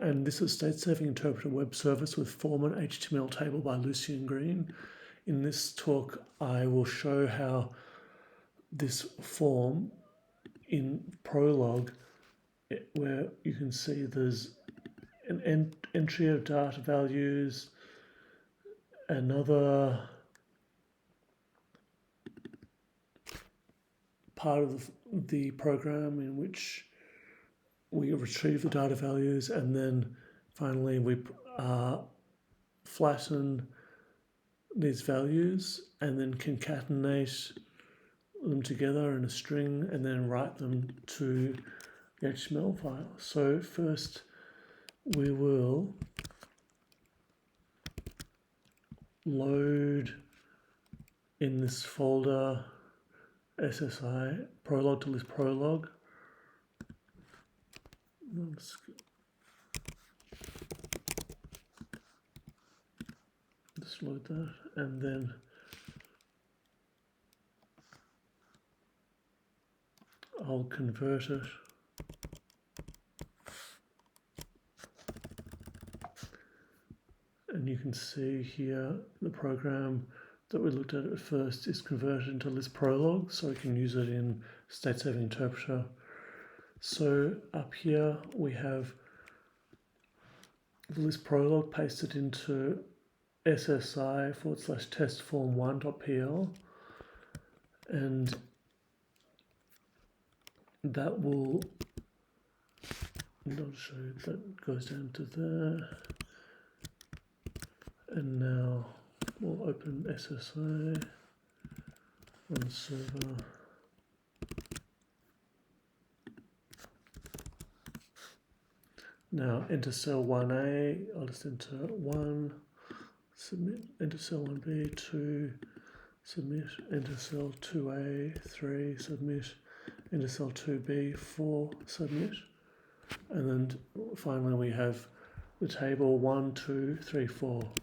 and this is State Saving Interpreter Web Service with Form and HTML Table by Lucian Green. In this talk, I will show how this form in Prolog, where you can see there's an entry of data values, another part of the program in which we retrieve the data values, and then finally we flatten these values and then concatenate them together in a string and then write them to the HTML file. So first we will load in this folder SSI prolog to list prolog. Just load that, and then I'll convert it. And you can see here the program that we looked at first is converted into list prolog, so we can use it in State Saving Interpreter. So up here we have the list prolog pasted into SSI/testform1.pl, and that will not show that goes down to there. And now we'll open SSI on the server. Now enter cell 1A, I'll just enter 1, submit, enter cell 1B, 2, submit, enter cell 2A, 3, submit, enter cell 2B, 4, submit. And then finally we have the table 1, 2, 3, 4.